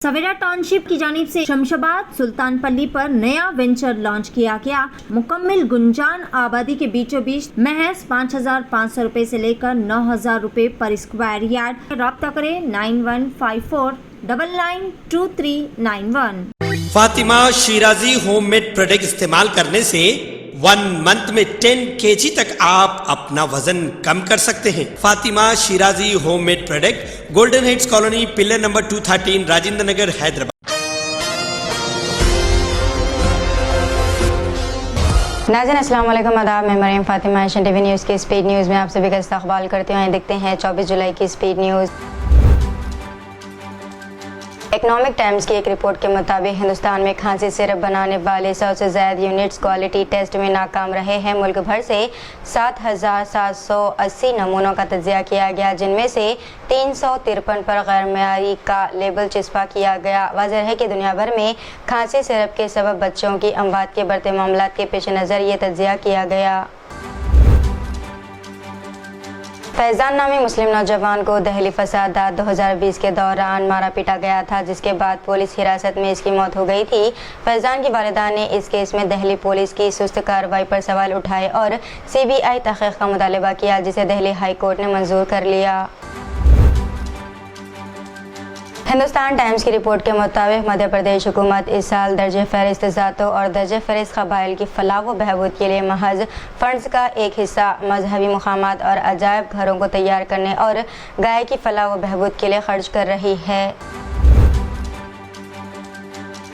सवेरा township की जानिब से शमशाबाद सुल्तानपल्ली पर नया वेंचर लॉन्च किया गया। मुकम्मल गुंजान आबादी के बीचों बीच महज 5,500 रुपए से लेकर 9,000 रुपए पर स्क्वायर यार्ड। राब्ता करें 9154992391। फातिमा शिराजी होममेड प्रोडक्ट इस्तेमाल करने से 1 मंथ में 10 kg तक आप अपना वजन कम कर सकते हैं। Fatima Shirazi homemade product, golden heads colony, pillar number 213, Rajendra Nagar, Hyderabad. नाज़रीन अस्सलाम वालेकुम, आदाब। मैं Mariam Fatima Asian TV news की स्पीड न्यूज़ में आप सभी का इस्तकबाल करते हुए देखते हैं 24 जुलाई की स्पीड न्यूज़। इकोनॉमिक टाइम्स की एक रिपोर्ट के मुताबिक हिंदुस्तान में खांसी सिरप बनाने वाले 100 से ज़्यादा यूनिट्स क्वालिटी टेस्ट में नाकाम रहे हैं। मुल्क भर से 7,780 नमूनों का तज्जिया किया गया, जिनमें से 353 पर गैर मयारी का लेबल चिस्पा किया गया। वाज़ेह है कि दुनिया भर में खांसी सिरप के सबब बच्चों की अमवात के बढ़ते मामलात के पेश नज़र ये तज्जिया किया गया। फैज़ान नामी मुस्लिम नौजवान को दहली फसादात 2020 के दौरान मारा पीटा गया था, जिसके बाद पुलिस हिरासत में इसकी मौत हो गई थी। फैज़ान की वालिदा ने इस केस में दहली पुलिस की सुस्त कार्रवाई पर सवाल उठाए और CBI तहक़ीक़ का मुतालबा किया, जिसे दहली हाई कोर्ट ने मंजूर कर लिया। हिंदुस्तान टाइम्स की रिपोर्ट के मुताबिक मध्य प्रदेश हुकूमत इस साल दर्ज फहरिस्त ज़ातों और दर्ज फहरिस्त क़बाइल की फलाह व बहबूद के लिए महज फ़ंड्स का एक हिस्सा मजहबी मुक़ामात और अजायब घरों को तैयार करने और गाय की फलाह व बहबूद के लिए खर्च कर रही है।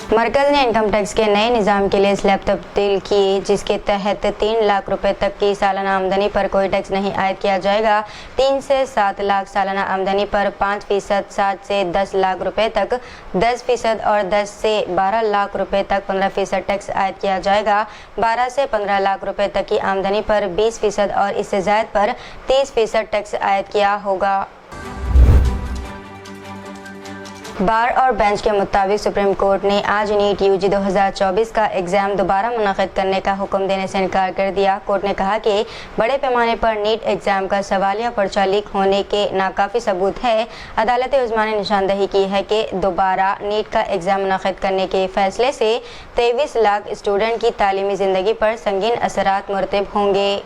मरकज़ ने इनकम टैक्स के नए निज़ाम के लिए स्लैब तब्दील की, जिसके तहत 3 लाख रुपए तक की सालाना आमदनी पर कोई टैक्स नहीं आयद किया जाएगा। 3 से 7 लाख सालाना आमदनी पर 5%, 7 से 10 लाख रुपए तक 10% और 10 से 12 लाख रुपए तक 15% टैक्स आयद किया जाएगा। 12 से 15 लाख रुपए तक की आमदनी पर 20% और इससे ज़ायद पर 30% टैक्स आयद किया होगा। बार और बेंच के मुताबिक सुप्रीम कोर्ट ने आज नीट UG 2024 का एग्ज़ाम दोबारा मुनक़िद करने का हुक्म देने से इनकार कर दिया। कोर्ट ने कहा कि बड़े पैमाने पर नीट एग्ज़ाम का सवालिया पर्चा लीक होने के नाकाफ़ी सबूत है। अदालत उज़्मा ने निशानदही की है कि दोबारा नीट का एग्ज़ाम मुनक़िद करने के फैसले से 23 लाख स्टूडेंट की तालीमी ज़िंदगी पर संगीन असरात मुरतब होंगे।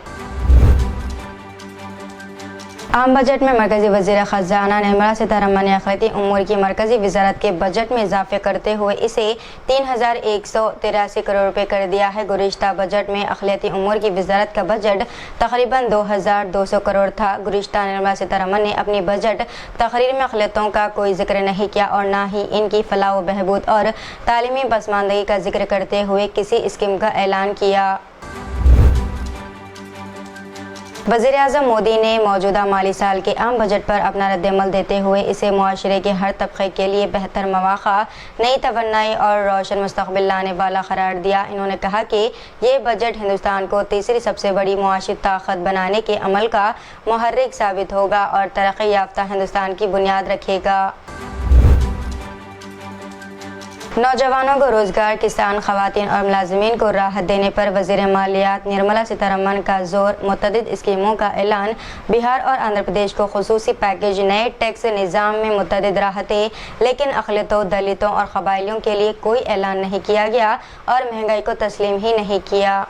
आम बजट में मरकज़ी वज़ीर ख़ज़ाना निर्मला सीतारमण ने अक़लियती उमूर की मरकज़ी वज़ारत के बजट में इजाफ़े करते हुए इसे 3,183 करोड़ रुपए कर दिया है। गुज़िश्ता बजट में अक़लियती उमूर की वज़ारत का बजट तक़रीबन 2,200 करोड़ था। गुज़िश्ता निर्मला सीतारमण ने अपनी बजट तक़रीर में अक़लियतों का कोई ज़िक्र नहीं किया और ना ही इनकी फलाह व बहबूद और तालीमी पसमानदगी का ज़िक्र करते हुए किसी स्कीम का ऐलान किया। वज़ीर-ए-आज़म मोदी ने मौजूदा माली साल के आम बजट पर अपना रद्द-ए-अमल देते हुए इसे मुआशरे के हर तबक़े के लिए बेहतर मौक़ा, नई तवन्नाई और रोशन मुस्तक़बिल लाने वाला करार दिया। इन्होंने कहा कि ये बजट हिंदुस्तान को तीसरी सबसे बड़ी मुआशी ताकत बनाने के अमल का मुहर्रिक साबित होगा और तरक्की याफ्ता हिंदुस्तान की बुनियाद रखेगा। नौजवानों को रोज़गार, किसान, ख़वातीन और मुलाज़िमीन को राहत देने पर वज़ीर मालियात निर्मला सीतारमण का जोर, मुतअद्दिद स्कीमों का ऐलान। बिहार और आंध्र प्रदेश को ख़ुसूसी पैकेज, नए टैक्स निज़ाम में मुतअद्दिद राहतें, लेकिन अक़लियतों, दलितों और क़बाइलियों के लिए कोई ऐलान नहीं किया गया और महंगाई को तस्लीम ही नहीं किया।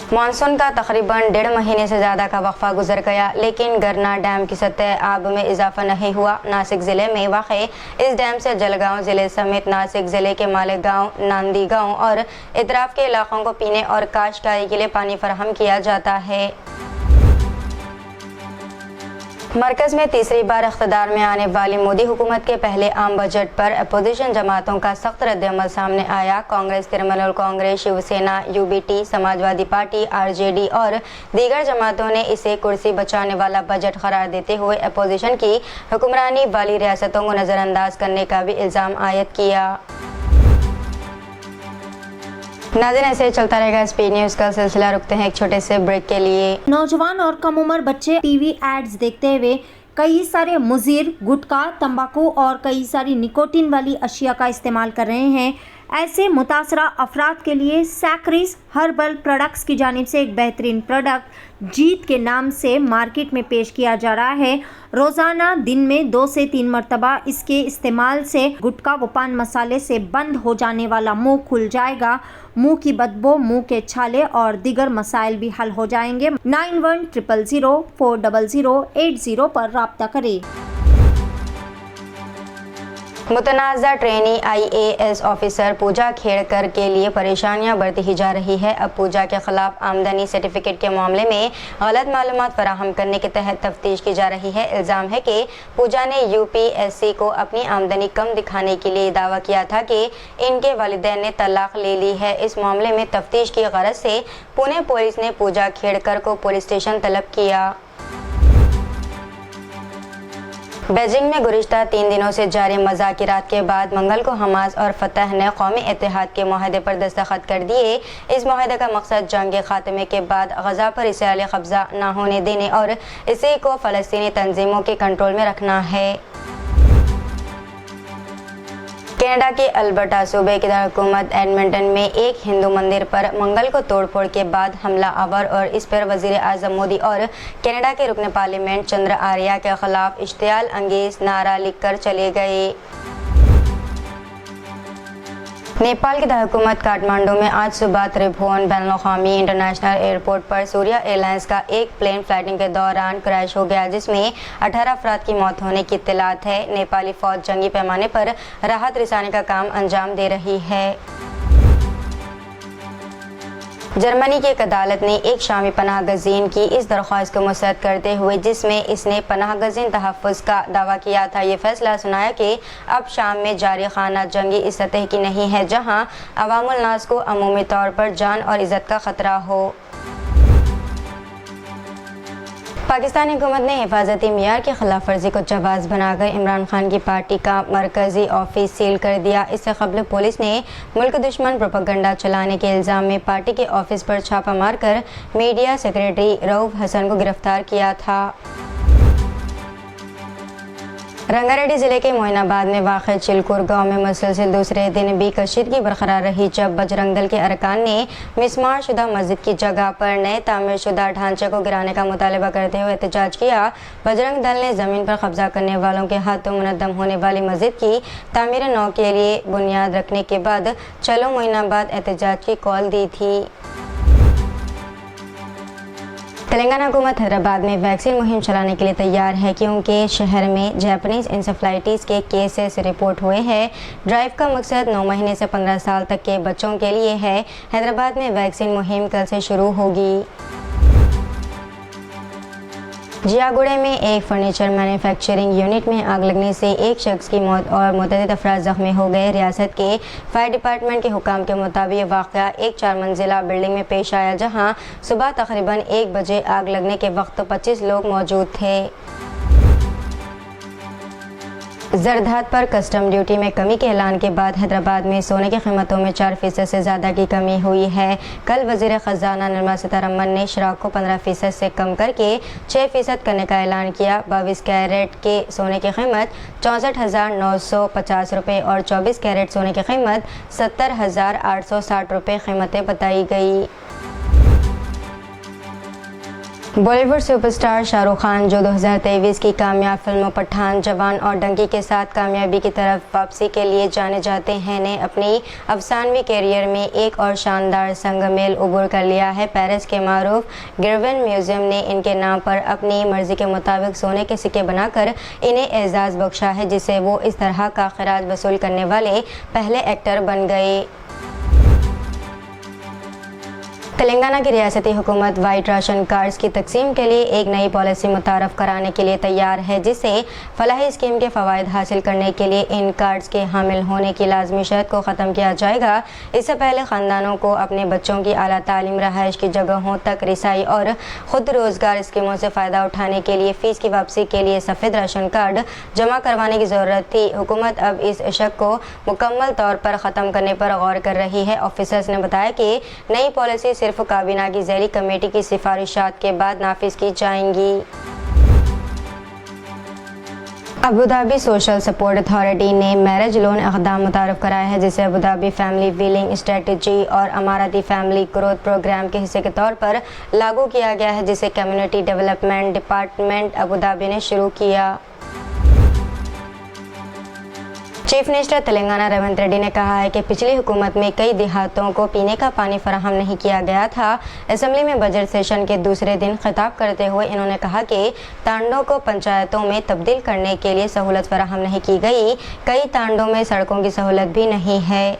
मानसून का तकरीबन 1.5 महीने से ज़्यादा का वक्फा गुजर गया, लेकिन गरना डैम की सतह आब में इजाफा नहीं हुआ। नासिक ज़िले में वाक़े इस डैम से जलगांव ज़िले समेत नासिक ज़िले के मालेगांव, नांदी गांव और इतराफ़ के इलाक़ों को पीने और काश्तकारी के लिए पानी फराहम किया जाता है। मरकज़ में तीसरी बार इक़्तिदार में आने वाली मोदी हुकूमत के पहले आम बजट पर अपोजिशन जमातों का सख्त रद्द-ए-अमल सामने आया। Congress, Trinamool Congress, Shiv Sena, UBT, Samajwadi party, RJD और दीगर जमातों ने इसे कुर्सी बचाने वाला बजट करार देते हुए अपोजिशन की हुक्मरानी वाली रियासतों को नज़रअंदाज करने का भी इल्ज़ाम आयद किया। नाज़रीन, ऐसे चलता रहेगा स्पीड न्यूज़ का सिलसिला। रुकते हैं एक छोटे से ब्रेक के लिए। नौजवान और कम उम्र बच्चे टीवी एड्स देखते हुए कई सारे मुज़िर, गुटखा, तंबाकू और कई सारी निकोटीन वाली अशिया का इस्तेमाल कर रहे हैं। ऐसे मुतासरा अफराद के लिए सैक्रिस हर्बल प्रोडक्ट्स की जानिब से एक बेहतरीन प्रोडक्ट जीत के नाम से मार्केट में पेश किया जा रहा है। रोजाना दिन में 2 से 3 मरतबा इसके इस्तेमाल से गुटखा व पान मसाले से बंद हो जाने वाला मुंह खुल जाएगा। मुंह की बदबू, मुंह के छाले और दीगर मसाइल भी हल हो जाएंगे। 9100040080 पर राब्ता करें। मुतनाज़ा ट्रेनी IAS ऑफिसर पूजा खेड़कर के लिए परेशानियां बढ़ती ही जा रही है। अब पूजा के खिलाफ आमदनी सर्टिफिकेट के मामले में गलत मालूमात फराहम करने के तहत तफ्तीश की जा रही है। इल्ज़ाम है कि पूजा ने UPSC को अपनी आमदनी कम दिखाने के लिए दावा किया था कि इनके वालिदैन ने तलाक ले ली है। इस मामले में तफ्तीश की गरज से पुणे पुलिस ने पूजा खेड़कर को पुलिस स्टेशन तलब किया। बीजिंग में गुज़िश्ता 3 दिनों से जारी मुज़ाकिरात के बाद मंगल को हमास और फतह ने कौमी इत्तेहाद के मुआहदे पर दस्तखत कर दिए। इस मुआहदे का मकसद जंग के खात्मे के बाद गज़ा पर इसराइली कब्जा न होने देने और इसी को फ़लस्तीनी तंजीमों के कंट्रोल में रखना है। कनाडा के अल्बर्टा सूबे की दारकूमत एडमिंटन में एक हिंदू मंदिर पर मंगल को तोड़फोड़ के बाद हमला आवर और इस पर वज़ीर आज़म मोदी और कनाडा के रुकन पार्लियामेंट चंद्र आर्या के खिलाफ इश्तियाल अंगेज नारा लिखकर चले गए। नेपाल की दारकूमत काठमांडू में आज सुबह त्रिभुवन बैनुल-अक़वामी इंटरनेशनल एयरपोर्ट पर सूर्या एयरलाइंस का एक प्लेन फ्लाइटिंग के दौरान क्रैश हो गया, जिसमें 18 अफराद की मौत होने की इत्तलात है। नेपाली फौज जंगी पैमाने पर राहत रिसाने का काम अंजाम दे रही है। जर्मनी की एक अदालत ने एक शामी पनाह गज़ीन की इस दरख्वास्त को मुस्तरद करते हुए जिसमें इसने पनाह गज़ीन तहफ़्फ़ुज़ का दावा किया था, ये फैसला सुनाया कि अब शाम में जारी खाना जंगी इस सतह की नहीं है जहां अवामुल नास को अमूमी तौर पर जान और इज़्ज़त का ख़तरा हो। पाकिस्तानी हुकूमत ने हिफाजती मियार की खिलाफ वर्जी को जवाज़ बनाकर इमरान खान की पार्टी का मरकज़ी ऑफिस सील कर दिया। इससे कबल पुलिस ने मुल्क दुश्मन प्रोपेगेंडा चलाने के इल्ज़ाम में पार्टी के ऑफिस पर छापा मारकर मीडिया सेक्रेटरी रऊफ़ हसन को गिरफ्तार किया था। रंगारेड्डी ज़िले के मोइनाबाद में वाक़ चिलकुर गांव में मुसलसल दूसरे दिन भी कशीदगी बरकरार रही, जब बजरंग दल के अरकान ने मिसमार शुदा मस्जिद की जगह पर नए तामीर शुदा ढांचे को गिराने का मुतालबा करते हुए एहतजाज किया। बजरंग दल ने ज़मीन पर कब्जा करने वालों के हाथों मुनद्दम होने वाली मस्जिद की तामीर नौ के लिए बुनियाद रखने के बाद चलो मोइनाबाद एहतजाज की कॉल दी थी। तेलंगाना हुकूमत हैदराबाद में वैक्सीन मुहिम चलाने के लिए तैयार है क्योंकि शहर में जैपनीज़ इंसेफ्लाइटिस के केसेस रिपोर्ट हुए हैं। ड्राइव का मकसद 9 महीने से 15 साल तक के बच्चों के लिए है। हैदराबाद में वैक्सीन मुहिम कल से शुरू होगी। जियागुड़े में एक फर्नीचर मैन्युफैक्चरिंग यूनिट में आग लगने से एक शख्स की मौत और मुतअद्दिद अफराद ज़ख्मी हो गए। रियासत के फायर डिपार्टमेंट के हुकाम के मुताबिक यह वाक़या एक 4 मंजिला बिल्डिंग में पेश आया, जहां सुबह तकरीबन 1 बजे आग लगने के वक्त 25 लोग मौजूद थे। ज़रदात पर कस्टम ड्यूटी में कमी के ऐलान के बाद हैदराबाद में सोने की कीमतों में 4% से ज़्यादा की कमी हुई है। कल वज़ीर ख़ज़ाना निर्मला सीतारमण ने शराब को 15% से कम करके 6% करने का ऐलान किया। 22 कैरेट के सोने की कीमत 64,950 रुपये और 24 कैरेट सोने की कीमत 70,860 रुपये कीमतें बताई गई। बॉलीवुड सुपरस्टार शाहरुख खान, जो 2023 की कामयाब फिल्मों पठान, जवान और डंकी के साथ कामयाबी की तरफ वापसी के लिए जाने जाते हैं, ने अपनी अफसानवी कैरियर में एक और शानदार संगमेल उबूर कर लिया है। पेरिस के मारूफ गिरविन म्यूजियम ने इनके नाम पर अपनी मर्जी के मुताबिक सोने के सिक्के बनाकर इन्हें एजाज़ बख्शा है, जिससे वो इस तरह का खराज वसूल करने वाले पहले एक्टर बन गए। तेलंगाना की रियासती हुकूमत वाइट राशन कार्ड्स की तकसीम के लिए एक नई पॉलिसी मुतारफ़ कराने के लिए तैयार है, जिससे फलाही स्कीम के फ़वाइद हासिल करने के लिए इन कार्ड्स के हामिल होने की लाजमी शर्त को ख़त्म किया जाएगा। इससे पहले ख़ानदानों को अपने बच्चों की आला तालीम, रहाइश की जगहों तक रिसाई और ख़ुद रोज़गार स्कीमों से फ़ायदा उठाने के लिए फ़ीस की वापसी के लिए सफ़ेद राशन कार्ड जमा करवाने की ज़रूरत थी। हुकूमत अब इस शक को मुकम्मल तौर पर ख़त्म करने पर गौर कर रही है। ऑफिसर्स ने बताया कि नई पॉलिसी सिर्फ काबीना की ज़ैली कमेटी की सिफारिशात के बाद नाफिज की जाएंगी। अबूधाबी सोशल सपोर्ट अथॉरिटी ने मैरिज लोन इक़दाम मुतारफ़ कराया है, जिसे अबूधाबी फैमिली व्हीलिंग स्ट्रेटजी और अमाराती फैमिली ग्रोथ प्रोग्राम के हिस्से के तौर पर लागू किया गया है, जिसे कम्युनिटी डेवलपमेंट डिपार्टमेंट अबूधाबी ने शुरू किया। चीफ मिनिस्टर तेलंगाना रेवंत रेड्डी ने कहा है कि पिछली हुकूमत में कई देहातों को पीने का पानी फराहम नहीं किया गया था। असेंबली में बजट सेशन के दूसरे दिन खिताब करते हुए इन्होंने कहा कि तांडों को पंचायतों में तब्दील करने के लिए सहूलत फराहम नहीं की गई। कई तांडों में सड़कों की सहूलत भी नहीं है।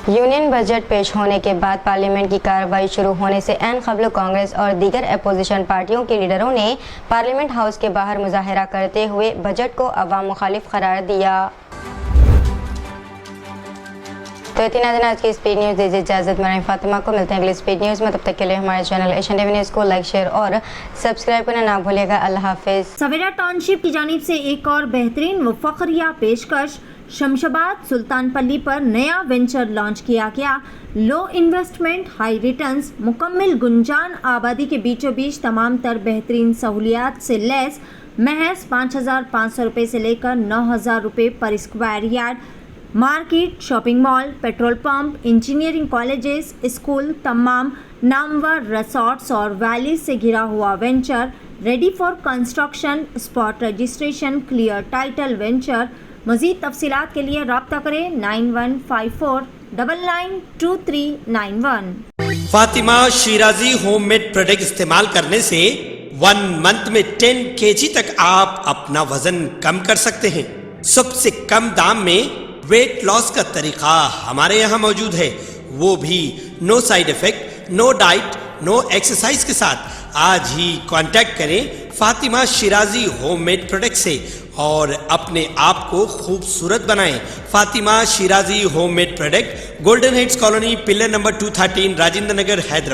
यूनियन बजट पेश होने के बाद पार्लियामेंट की कार्रवाई शुरू होने से ऐन क़ब्ल कांग्रेस और दीगर अपोजिशन पार्टियों के लीडरों ने पार्लियामेंट हाउस के बाहर मुजाहरा करते हुए बजट को अवाम मुखालिफ करार दिया। तो इतना दिन आज की स्पीड न्यूज़। दीजिए इजाज़त, मैं फातिमा को मिलते हैं अगली स्पीड न्यूज़ में। तब तक के लिए हमारे चैनल एशियन टीवी न्यूज़ को लाइक, शेयर और सब्सक्राइब करना ना भूलिएगा। अल्लाह हाफिज़। सवेरा टाउनशिप की जानिब से एक और बेहतरीन व फ़ख्रिया पेशकश। शमशाबाद सुल्तानपल्ली पर नया वेंचर लॉन्च किया गया। लो इन्वेस्टमेंट हाई रिटर्न्स, मुकम्मल गुंजान आबादी के बीचों बीच तमाम तर बेहतरीन सहूलियात से लैस महज 5,500 रुपये से लेकर 9,000 रुपये पर square yard. Market, shopping mall, petrol pump, engineering colleges, school, तमाम नामवर रिसोर्ट्स और वैलीज से घिरा हुआ venture ready for construction. Spot registration, clear title venture. मज़ीद तफसीलात के लिए रब्ता करें 9154992391। फातिमा शिराजी होममेड प्रोडक्ट इस्तेमाल करने से 1 मंथ में 10 kg तक आप अपना वजन कम कर सकते हैं। सबसे कम दाम में वेट लॉस का तरीका हमारे यहाँ मौजूद है, वो भी no side effect, no diet, no exercise के साथ। आज ही कांटेक्ट करें फातिमा शिराजी होममेड प्रोडक्ट से और अपने आप को खूबसूरत बनाएं। Fatima Shirazi homemade product, golden heads colony, pillar number 213, Rajendra Nagar, Hyderabad.